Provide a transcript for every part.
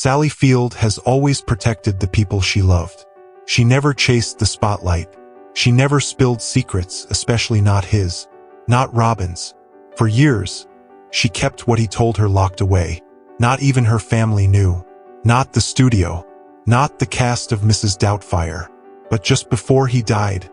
Sally Field has always protected the people she loved. She never chased the spotlight. She never spilled secrets, especially not his, not Robin's. For years, she kept what he told her locked away. Not even her family knew. Not the studio. Not the cast of Mrs. Doubtfire. But just before he died,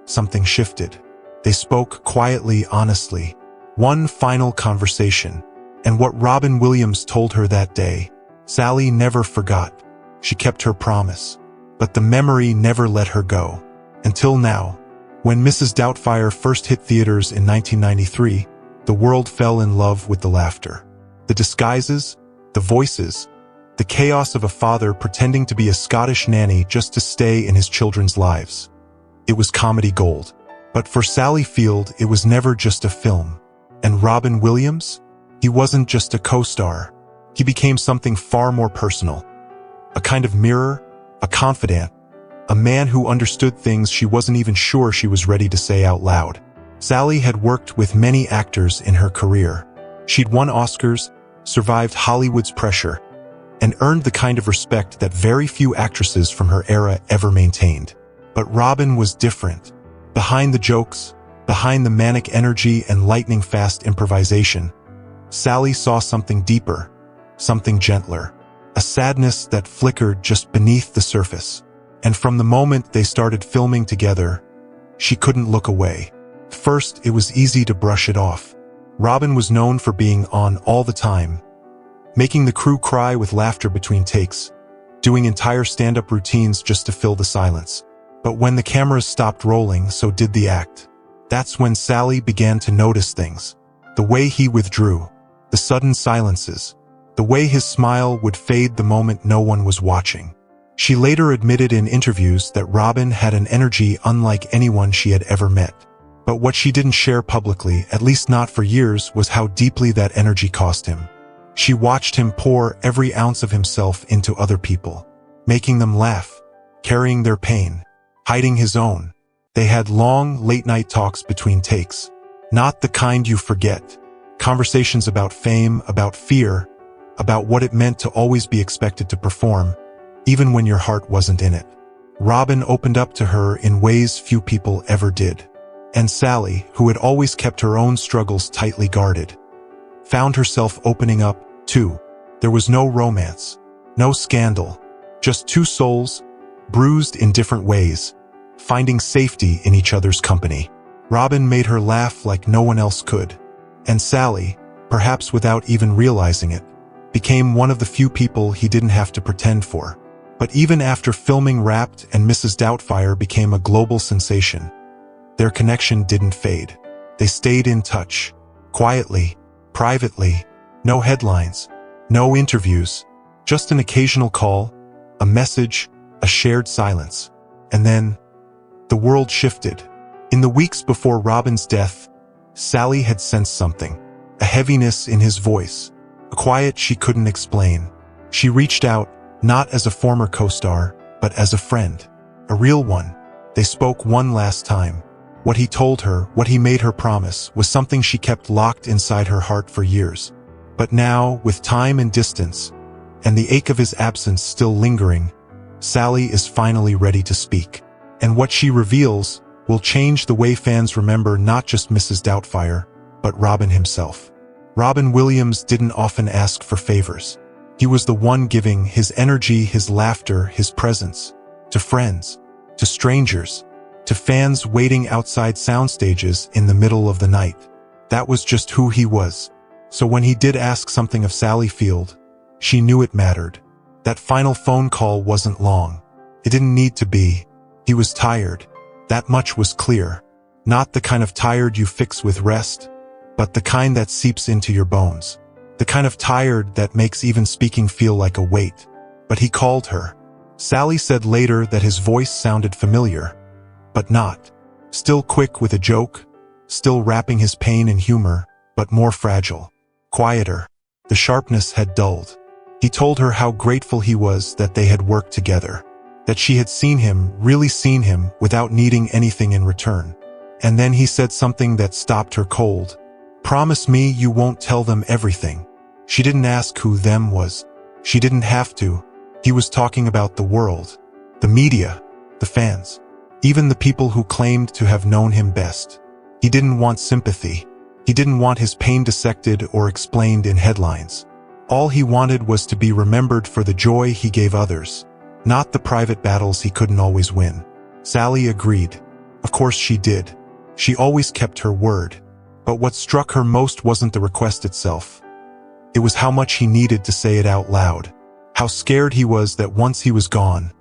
something shifted. They spoke quietly, honestly. One final conversation. And what Robin Williams told her that day, Sally never forgot. She kept her promise. But the memory never let her go. Until now. When Mrs. Doubtfire first hit theaters in 1993, the world fell in love with the laughter. The disguises, the voices, the chaos of a father pretending to be a Scottish nanny just to stay in his children's lives. It was comedy gold. But for Sally Field, it was never just a film. And Robin Williams? He wasn't just a co-star. He became something far more personal. A kind of mirror, a confidant, a man who understood things she wasn't even sure she was ready to say out loud. Sally had worked with many actors in her career. She'd won Oscars, survived Hollywood's pressure, and earned the kind of respect that very few actresses from her era ever maintained. But Robin was different. Behind the jokes, behind the manic energy and lightning-fast improvisation, Sally saw something deeper, something gentler, a sadness that flickered just beneath the surface. And from the moment they started filming together, she couldn't look away. First, it was easy to brush it off. Robin was known for being on all the time, making the crew cry with laughter between takes, doing entire stand-up routines just to fill the silence. But when the cameras stopped rolling, so did the act. That's when Sally began to notice things. The way he withdrew, the sudden silences, the way his smile would fade the moment no one was watching. She later admitted in interviews that Robin had an energy unlike anyone she had ever met. But what she didn't share publicly, at least not for years, was how deeply that energy cost him. She watched him pour every ounce of himself into other people, making them laugh, carrying their pain, hiding his own. They had long, late-night talks between takes. Not the kind you forget. Conversations about fame, about fear, about what it meant to always be expected to perform, even when your heart wasn't in it. Robin opened up to her in ways few people ever did. And Sally, who had always kept her own struggles tightly guarded, found herself opening up, too. There was no romance, no scandal, just two souls, bruised in different ways, finding safety in each other's company. Robin made her laugh like no one else could. And Sally, perhaps without even realizing it, became one of the few people he didn't have to pretend for. But even after filming Wrapped and Mrs. Doubtfire became a global sensation, their connection didn't fade. They stayed in touch, quietly, privately, no headlines, no interviews, just an occasional call, a message, a shared silence. And then, the world shifted. In the weeks before Robin's death, Sally had sensed something, a heaviness in his voice, a quiet she couldn't explain. She reached out, not as a former co-star, but as a friend, a real one. They spoke one last time. What he told her, what he made her promise, was something she kept locked inside her heart for years. But now, with time and distance, and the ache of his absence still lingering, Sally is finally ready to speak. And what she reveals will change the way fans remember not just Mrs. Doubtfire, but Robin himself. Robin Williams didn't often ask for favors. He was the one giving his energy, his laughter, his presence, to friends, to strangers, to fans waiting outside sound stages in the middle of the night. That was just who he was. So when he did ask something of Sally Field, she knew it mattered. That final phone call wasn't long. It didn't need to be. He was tired. That much was clear. Not the kind of tired you fix with rest, but the kind that seeps into your bones. The kind of tired that makes even speaking feel like a weight. But he called her. Sally said later that his voice sounded familiar, but not. Still quick with a joke, still wrapping his pain in humor, but more fragile. Quieter. The sharpness had dulled. He told her how grateful he was that they had worked together, that she had seen him, really seen him, without needing anything in return. And then he said something that stopped her cold. Promise me you won't tell them everything. She didn't ask who them was. She didn't have to. He was talking about the world, the media, the fans, even the people who claimed to have known him best. He didn't want sympathy. He didn't want his pain dissected or explained in headlines. All he wanted was to be remembered for the joy he gave others, not the private battles he couldn't always win. Sally agreed. Of course she did. She always kept her word. But what struck her most wasn't the request itself. It was how much he needed to say it out loud. How scared he was that once he was gone,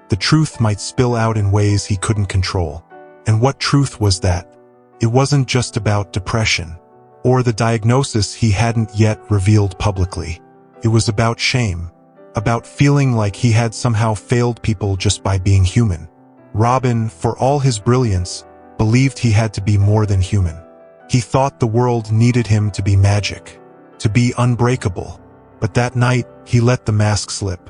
the truth might spill out in ways he couldn't control. And what truth was that? It wasn't just about depression, or the diagnosis he hadn't yet revealed publicly. It was about shame, about feeling like he had somehow failed people just by being human. Robin, for all his brilliance, believed he had to be more than human. He thought the world needed him to be magic, to be unbreakable. But that night, he let the mask slip.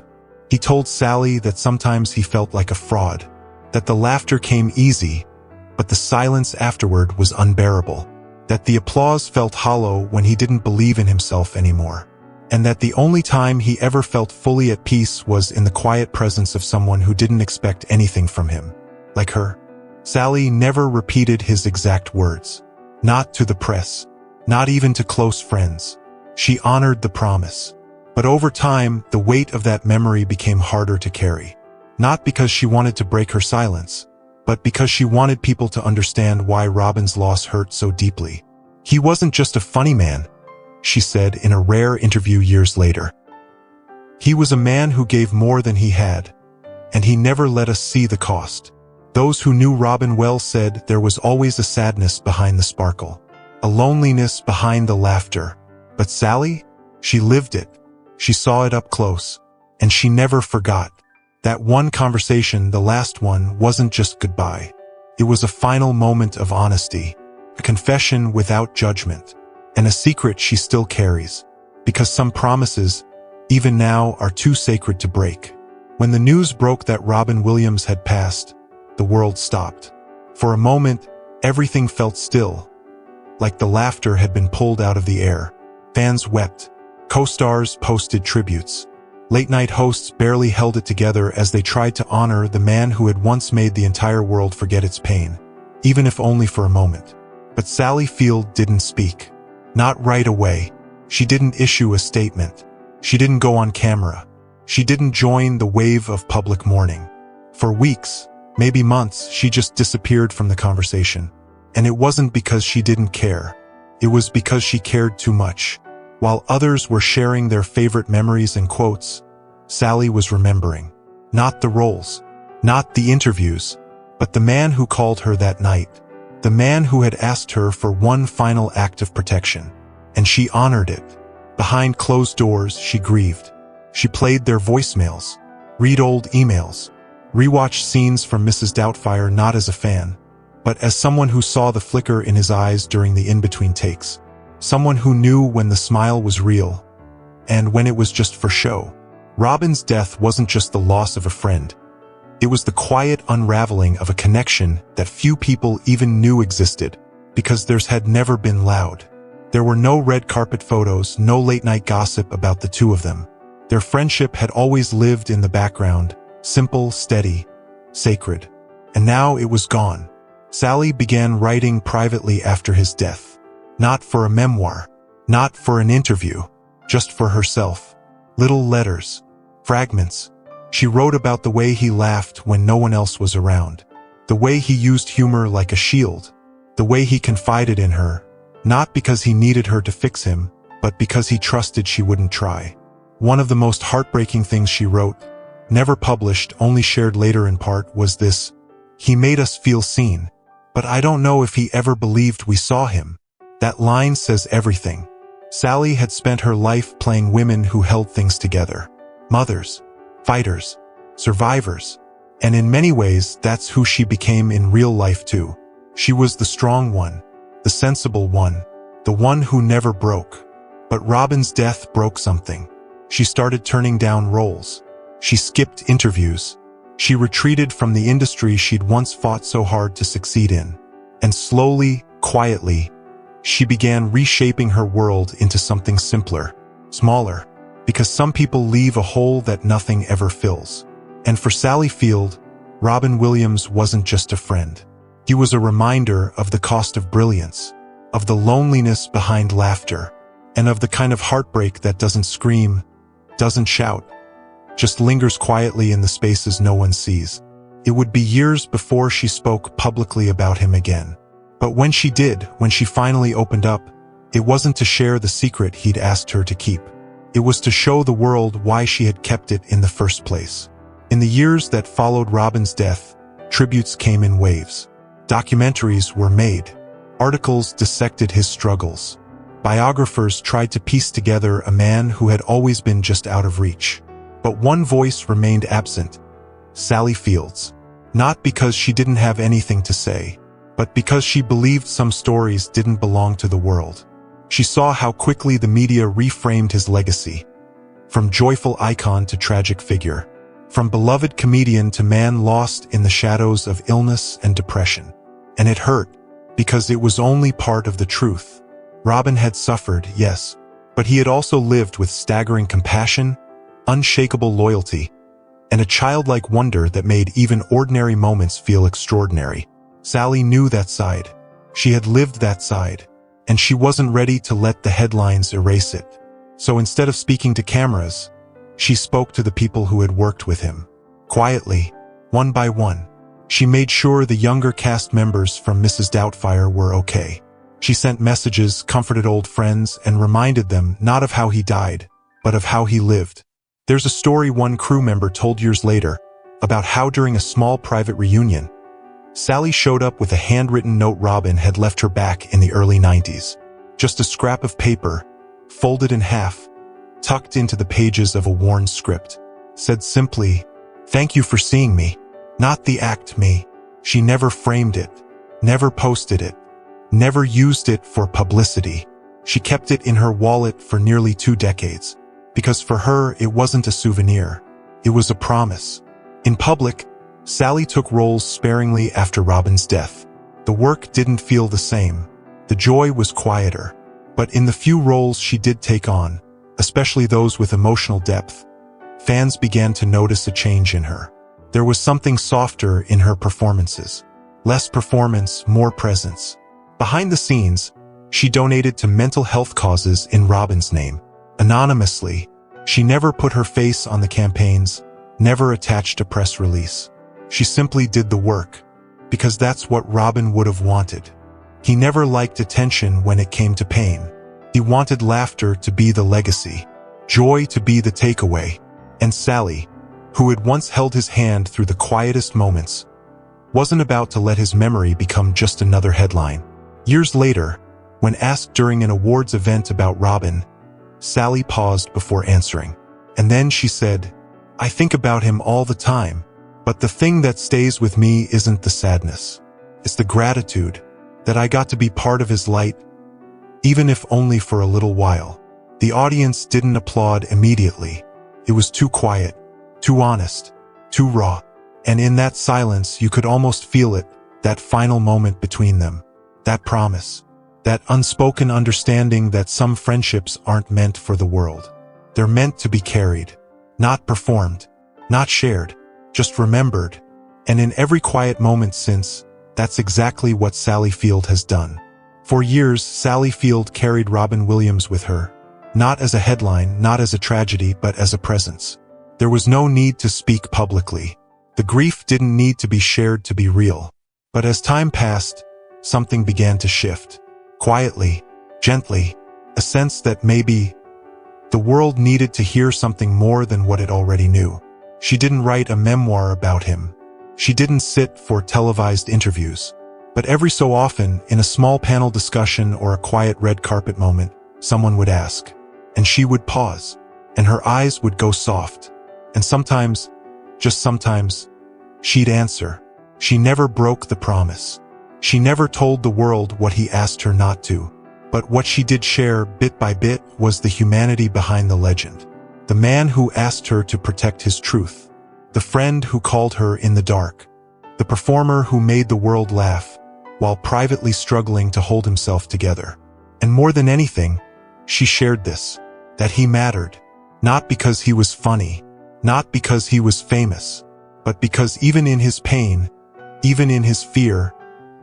He told Sally that sometimes he felt like a fraud, that the laughter came easy, but the silence afterward was unbearable, that the applause felt hollow when he didn't believe in himself anymore, and that the only time he ever felt fully at peace was in the quiet presence of someone who didn't expect anything from him, like her. Sally never repeated his exact words, not to the press, not even to close friends. She honored the promise. But over time, the weight of that memory became harder to carry, not because she wanted to break her silence, but because she wanted people to understand why Robin's loss hurt so deeply. He wasn't just a funny man, she said in a rare interview years later. He was a man who gave more than he had, and he never let us see the cost. Those who knew Robin well said there was always a sadness behind the sparkle, a loneliness behind the laughter. But Sally? She lived it. She saw it up close, and she never forgot. That one conversation, the last one, wasn't just goodbye. It was a final moment of honesty, a confession without judgment, and a secret she still carries, because some promises, even now, are too sacred to break. When the news broke that Robin Williams had passed, the world stopped. For a moment, everything felt still, like the laughter had been pulled out of the air. Fans wept. Co-stars posted tributes. Late-night hosts barely held it together as they tried to honor the man who had once made the entire world forget its pain, even if only for a moment. But Sally Field didn't speak. Not right away. She didn't issue a statement. She didn't go on camera. She didn't join the wave of public mourning. For weeks, maybe months, she just disappeared from the conversation. And it wasn't because she didn't care. It was because she cared too much. While others were sharing their favorite memories and quotes, Sally was remembering. Not the roles, not the interviews, but the man who called her that night. The man who had asked her for one final act of protection. And she honored it. Behind closed doors, she grieved. She played their voicemails, read old emails, rewatched scenes from Mrs. Doubtfire not as a fan, but as someone who saw the flicker in his eyes during the in-between takes. Someone who knew when the smile was real, and when it was just for show. Robin's death wasn't just the loss of a friend. It was the quiet unraveling of a connection that few people even knew existed, because theirs had never been loud. There were no red carpet photos, no late-night gossip about the two of them. Their friendship had always lived in the background, simple, steady, sacred. And now it was gone. Sally began writing privately after his death. Not for a memoir, not for an interview, just for herself. Little letters, fragments. She wrote about the way he laughed when no one else was around, the way he used humor like a shield, the way he confided in her, not because he needed her to fix him, but because he trusted she wouldn't try. One of the most heartbreaking things she wrote, never published, only shared later in part, was this: "He made us feel seen, but I don't know if he ever believed we saw him." That line says everything. Sally had spent her life playing women who held things together. Mothers, fighters, survivors. And in many ways, that's who she became in real life too. She was the strong one, the sensible one, the one who never broke. But Robin's death broke something. She started turning down roles. She skipped interviews. She retreated from the industry she'd once fought so hard to succeed in. And slowly, quietly, she began reshaping her world into something simpler, smaller, because some people leave a hole that nothing ever fills. And for Sally Field, Robin Williams wasn't just a friend. He was a reminder of the cost of brilliance, of the loneliness behind laughter, and of the kind of heartbreak that doesn't scream, doesn't shout, just lingers quietly in the spaces no one sees. It would be years before she spoke publicly about him again. But when she did, when she finally opened up, it wasn't to share the secret he'd asked her to keep. It was to show the world why she had kept it in the first place. In the years that followed Robin's death, tributes came in waves. Documentaries were made. Articles dissected his struggles. Biographers tried to piece together a man who had always been just out of reach. But one voice remained absent: Sally Field's. Not because she didn't have anything to say, but because she believed some stories didn't belong to the world. She saw how quickly the media reframed his legacy. From joyful icon to tragic figure. From beloved comedian to man lost in the shadows of illness and depression. And it hurt, because it was only part of the truth. Robin had suffered, yes, but he had also lived with staggering compassion, unshakable loyalty, and a childlike wonder that made even ordinary moments feel extraordinary. Sally knew that side. She had lived that side, and she wasn't ready to let the headlines erase it. So instead of speaking to cameras, she spoke to the people who had worked with him. Quietly, one by one, she made sure the younger cast members from Mrs. Doubtfire were okay. She sent messages, comforted old friends, and reminded them not of how he died, but of how he lived. There's a story one crew member told years later about how during a small private reunion, Sally showed up with a handwritten note Robin had left her back in the early 90s. Just a scrap of paper, folded in half, tucked into the pages of a worn script. Said simply, "Thank you for seeing me." Not the act me. She never framed it, never posted it, never used it for publicity. She kept it in her wallet for nearly 2 decades. Because for her, it wasn't a souvenir. It was a promise. In public, Sally took roles sparingly after Robin's death. The work didn't feel the same. The joy was quieter. But in the few roles she did take on, especially those with emotional depth, fans began to notice a change in her. There was something softer in her performances. Less performance, more presence. Behind the scenes, she donated to mental health causes in Robin's name. Anonymously, she never put her face on the campaigns, never attached a press release. She simply did the work, because that's what Robin would have wanted. He never liked attention when it came to pain. He wanted laughter to be the legacy, joy to be the takeaway. And Sally, who had once held his hand through the quietest moments, wasn't about to let his memory become just another headline. Years later, when asked during an awards event about Robin, Sally paused before answering. And then she said, "I think about him all the time, but the thing that stays with me isn't the sadness. It's the gratitude that I got to be part of his light, even if only for a little while." The audience didn't applaud immediately. It was too quiet, too honest, too raw. And in that silence, you could almost feel it, that final moment between them, that promise. That unspoken understanding that some friendships aren't meant for the world. They're meant to be carried, not performed, not shared, just remembered. And in every quiet moment since, that's exactly what Sally Field has done. For years, Sally Field carried Robin Williams with her, not as a headline, not as a tragedy, but as a presence. There was no need to speak publicly. The grief didn't need to be shared to be real. But as time passed, something began to shift. Quietly, gently, a sense that maybe the world needed to hear something more than what it already knew. She didn't write a memoir about him. She didn't sit for televised interviews. But every so often, in a small panel discussion or a quiet red carpet moment, someone would ask. And she would pause. And her eyes would go soft. And sometimes, just sometimes, she'd answer. She never broke the promise. She never told the world what he asked her not to. But what she did share, bit by bit, was the humanity behind the legend. The man who asked her to protect his truth. The friend who called her in the dark. The performer who made the world laugh, while privately struggling to hold himself together. And more than anything, she shared this, that he mattered. Not because he was funny, not because he was famous, but because even in his pain, even in his fear,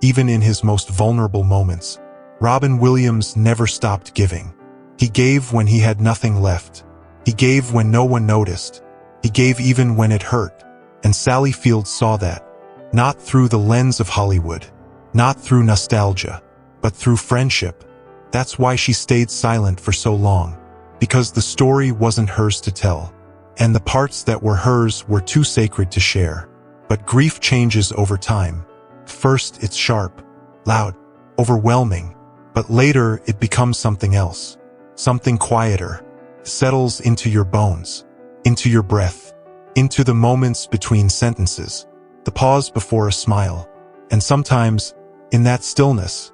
even in his most vulnerable moments, Robin Williams never stopped giving. He gave when he had nothing left. He gave when no one noticed. He gave even when it hurt. And Sally Field saw that, not through the lens of Hollywood, not through nostalgia, but through friendship. That's why she stayed silent for so long, because the story wasn't hers to tell, and the parts that were hers were too sacred to share. But grief changes over time. First, it's sharp, loud, overwhelming, but later it becomes something else, something quieter, settles into your bones, into your breath, into the moments between sentences, the pause before a smile. And sometimes, in that stillness,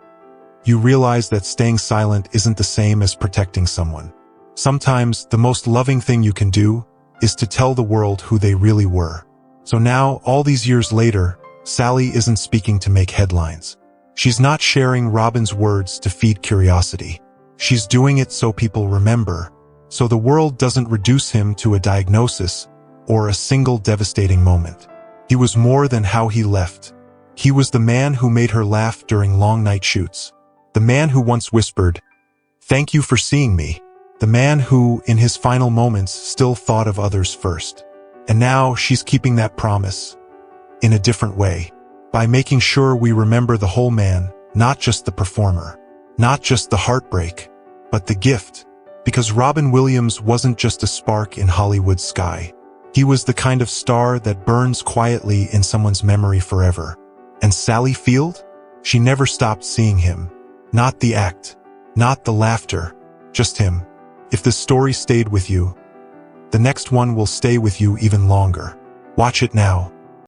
you realize that staying silent isn't the same as protecting someone. Sometimes, the most loving thing you can do is to tell the world who they really were. So now, all these years later, Sally isn't speaking to make headlines. She's not sharing Robin's words to feed curiosity. She's doing it so people remember, so the world doesn't reduce him to a diagnosis or a single devastating moment. He was more than how he left. He was the man who made her laugh during long night shoots. The man who once whispered, "Thank you for seeing me." The man who, in his final moments, still thought of others first. And now she's keeping that promise, in a different way, by making sure we remember the whole man, not just the performer, not just the heartbreak, but the gift. Because Robin Williams wasn't just a spark in Hollywood's sky. He was the kind of star that burns quietly in someone's memory forever. And Sally Field? She never stopped seeing him. Not the act, not the laughter, just him. If the story stayed with you, the next one will stay with you even longer. Watch it now.